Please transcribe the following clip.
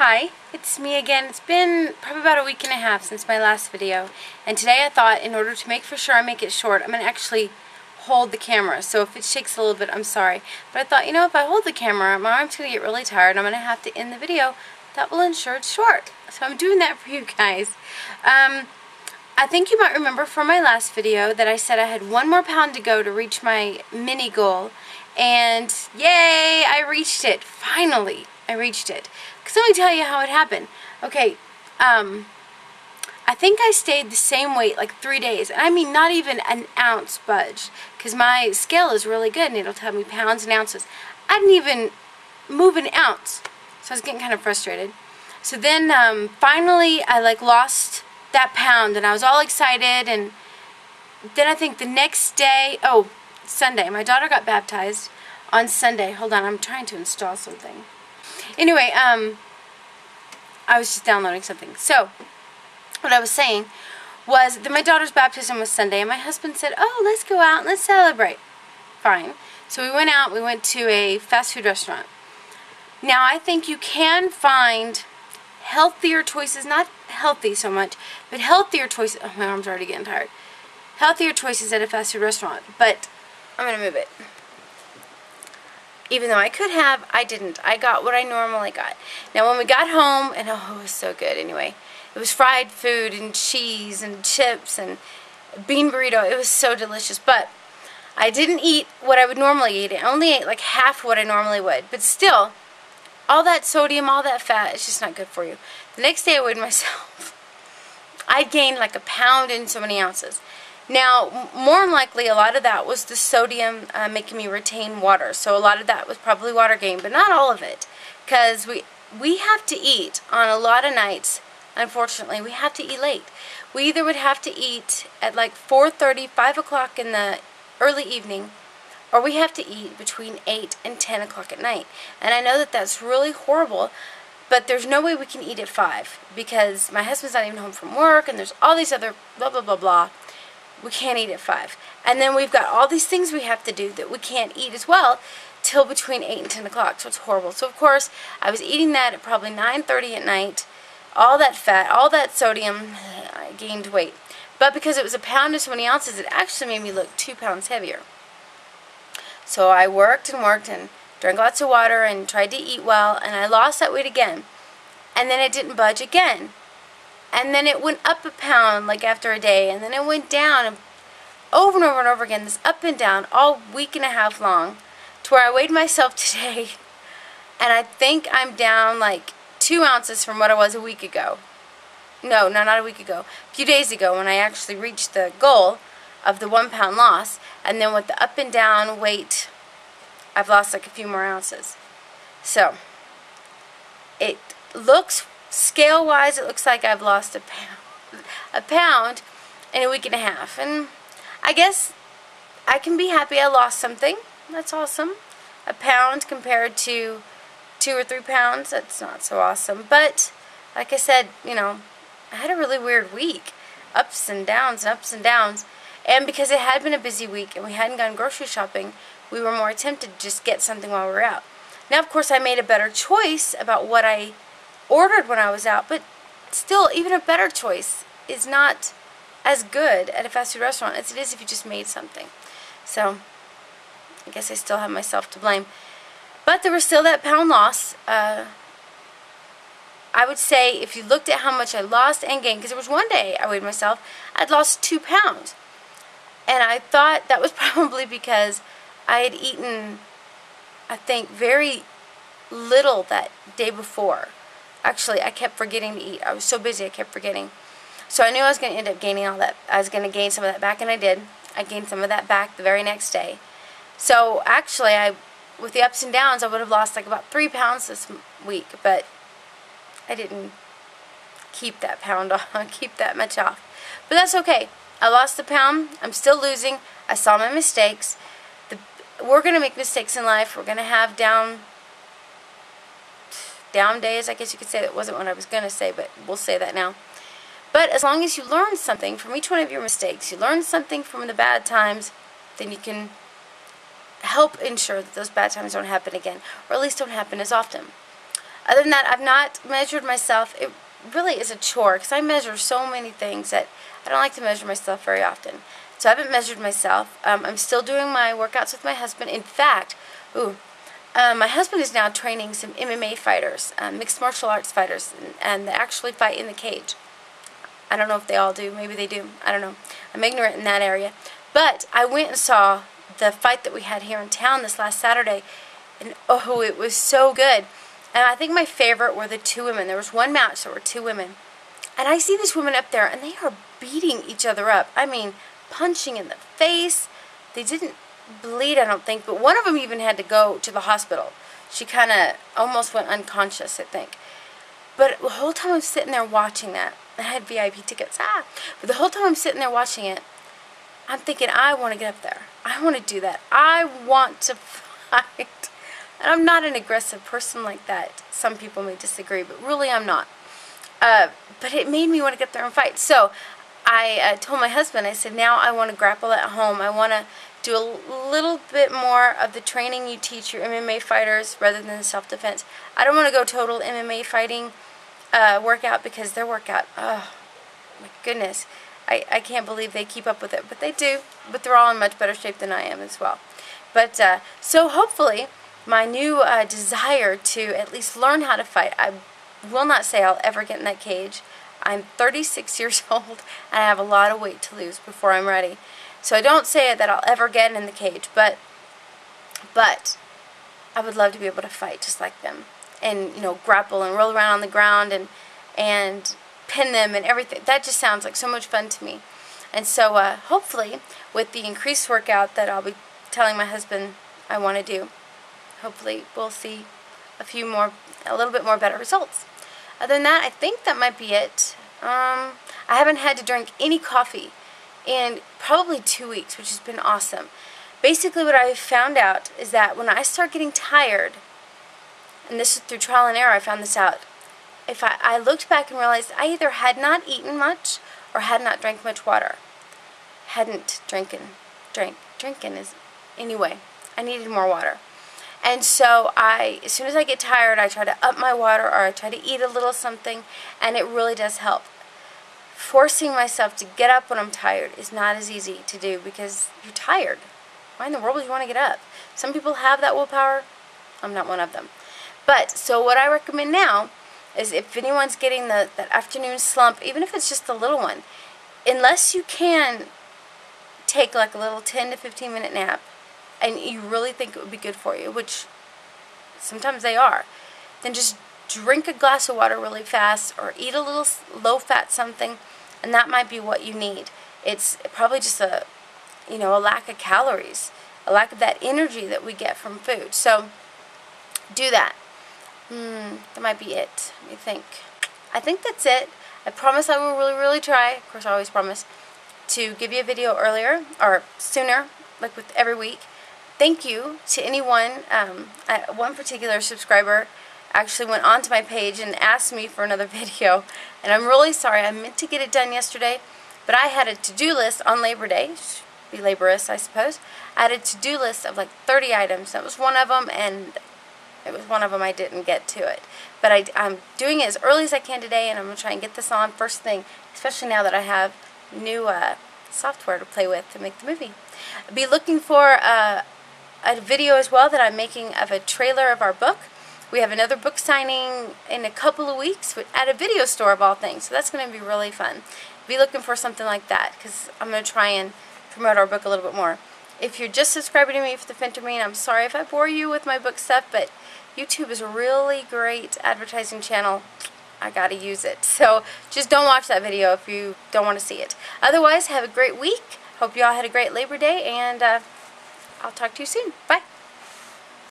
Hi, it's me again. It's been probably about a week and a half since my last video, and today I thought in order to make for sure I make it short, I'm going to actually hold the camera. So if it shakes a little bit, I'm sorry. But I thought, if I hold the camera, my arm's going to get really tired and I'm going to have to end the video. That will ensure it's short. So I'm doing that for you guys. I think you might remember from my last video that I said I had 1 more pound to go to reach my mini goal, and yay, I reached it. Finally, I reached it. Because let me tell you how it happened. Okay, I think I stayed the same weight like 3 days. And I mean not even an ounce budged. Because my scale is really good and it'll tell me pounds and ounces. I didn't even move an ounce. So I was getting kind of frustrated. So then finally I lost that pound and I was all excited. And then I think the next day, Sunday. My daughter got baptized on Sunday. Hold on, I'm trying to install something. Anyway, I was just downloading something. So, what I was saying was that my daughter's baptism was Sunday, and my husband said, let's go out and let's celebrate. Fine. So we went out, we went to a fast food restaurant. Now, I think you can find healthier choices, not healthy so much, but healthier choices. Oh, my arm's already getting tired. Healthier choices at a fast food restaurant, but I'm going to move it. Even though I could have, I didn't. I got what I normally got. Now when we got home, and it was so good anyway. It was fried food and cheese and chips and bean burrito. It was so delicious. But I didn't eat what I would normally eat. I only ate like half what I normally would. But still, all that sodium, all that fat, it's just not good for you. The next day I weighed myself. I gained like 1 pound and so many ounces. Now, more than likely, a lot of that was the sodium making me retain water. So a lot of that was probably water gain, but not all of it. Because we have to eat on a lot of nights. Unfortunately, we have to eat late. We either would have to eat at like 4:30, 5 o'clock in the early evening, or we have to eat between 8 and 10 o'clock at night. And I know that that's really horrible, but there's no way we can eat at 5 because my husband's not even home from work, and there's all these other blah, blah, blah, blah. We can't eat at 5. And then we've got all these things we have to do that we can't eat as well till between 8 and 10 o'clock. So it's horrible. So, of course, I was eating that at probably 9:30 at night. All that fat, all that sodium, I gained weight. But because it was 1 pound and so many ounces, it actually made me look 2 pounds heavier. So I worked and drank lots of water and tried to eat well, and I lost that weight again. And then it didn't budge again. And then it went up 1 pound like after a day, and then it went down, and over and over and over again, this up and down all week and a half long, to where I weighed myself today, and I think I'm down like 2 ounces from what I was a week ago. No, not a week ago. A few days ago when I actually reached the goal of the 1 pound loss, and then with the up and down weight, I've lost like a few more ounces. So, it looks, scale-wise, it looks like I've lost 1 pound in a week and a half. And I guess I can be happy I lost something. That's awesome. 1 pound compared to 2 or 3 pounds, that's not so awesome. But, like I said, I had a really weird week. Ups and downs and ups and downs. And because it had been a busy week and we hadn't gone grocery shopping, we were more tempted to just get something while we were out. Now, of course, I made a better choice about what I ordered when I was out, but still, even a better choice is not as good at a fast food restaurant as it is if you just made something. So, I guess I still have myself to blame. But there was still that pound loss. I would say if you looked at how much I lost and gained, because there was one day I weighed myself, I'd lost 2 pounds. And I thought that was probably because I had eaten, I think, very little that day before. Actually, I kept forgetting to eat. I was so busy I kept forgetting. So I knew I was going to end up gaining all that. I was going to gain some of that back, and I did. I gained some of that back the very next day. So actually, with the ups and downs, I would have lost like about 3 pounds this week, but I didn't keep that pound off, keep that much off. But that's okay. I lost 1 pound. I'm still losing. I saw my mistakes. We're going to make mistakes in life. We're going to have down days, I guess you could say. That wasn't what I was going to say, but we'll say that now. But as long as you learn something from each one of your mistakes, you learn something from the bad times, then you can help ensure that those bad times don't happen again, or at least don't happen as often. Other than that, I've not measured myself. It really is a chore because I measure so many things that I don't like to measure myself very often. So I haven't measured myself. I'm still doing my workouts with my husband. In fact, my husband is now training some MMA fighters, mixed martial arts fighters, and they actually fight in the cage. I don't know if they all do. Maybe they do. I don't know. I'm ignorant in that area. But I went and saw the fight that we had here in town this last Saturday, and oh, it was so good. And I think my favorite were the two women. There was one match, there were two women. And I see these women up there, and they are beating each other up. I mean, punching in the face. They didn't bleed, I don't think, but one of them even had to go to the hospital. She kind of almost went unconscious, I think. But the whole time I'm sitting there watching that, I had VIP tickets, but the whole time I'm sitting there watching it, I'm thinking, I want to get up there. I want to do that. I want to fight. And I'm not an aggressive person like that. Some people may disagree, but really I'm not. But it made me want to get up there and fight. So I told my husband, I said, now I want to grapple at home. I want to do a little bit more of the training you teach your MMA fighters rather than self-defense. I don't want to go total MMA fighting workout because their workout, oh my goodness, I can't believe they keep up with it. But they do. But they're all in much better shape than I am as well. But so hopefully my new desire to at least learn how to fight, I will not say I'll ever get in that cage. I'm 36 years old and I have a lot of weight to lose before I'm ready. So I don't say that I'll ever get in the cage, but I would love to be able to fight just like them, and grapple and roll around on the ground and pin them and everything. That just sounds like so much fun to me. And so hopefully with the increased workout that I'll be telling my husband I want to do, hopefully we'll see a little bit more better results. Other than that, I think that might be it. I haven't had to drink any coffee in probably 2 weeks, which has been awesome. Basically what I found out is that when I start getting tired, and this is through trial and error I found this out, if I looked back and realized I either had not eaten much or had not drank much water. Drinking is, anyway, I needed more water. And so as soon as I get tired, I try to up my water or I try to eat a little something, and it really does help. Forcing myself to get up when I'm tired is not as easy to do because you're tired. Why in the world would you want to get up? Some people have that willpower. I'm not one of them. But, so what I recommend now is if anyone's getting that afternoon slump, even if it's just a little one, unless you can take like a little 10 to 15 minute nap, and you really think it would be good for you, which sometimes they are, then just drink a glass of water really fast or eat a little low-fat something, and that might be what you need. It's probably just a lack of calories, a lack of that energy that we get from food. So do that. That might be it. Let me think. I think that's it. I promise I will really, really try. Of course, I always promise to give you a video earlier or sooner, like with every week. Thank you to anyone. One particular subscriber actually went onto my page and asked me for another video, and I'm really sorry. I meant to get it done yesterday, but I had a to-do list on Labor Day. Be laborious, I suppose. I had a to-do list of like 30 items. That was one of them, and it was one of them I didn't get to it. But I'm doing it as early as I can today, and I'm going to try and get this on first thing, especially now that I have new software to play with to make the movie. I'll be looking for a video as well that I'm making of a trailer of our book. We have another book signing in a couple of weeks at a video store of all things, so that's going to be really fun. Be looking for something like that because I'm going to try and promote our book a little bit more. If you're just subscribing to me for the Phentermine, I'm sorry if I bore you with my book stuff, but YouTube is a really great advertising channel. I gotta use it. So just don't watch that video if you don't want to see it. Otherwise, have a great week. Hope you all had a great Labor Day, and I'll talk to you soon. Bye.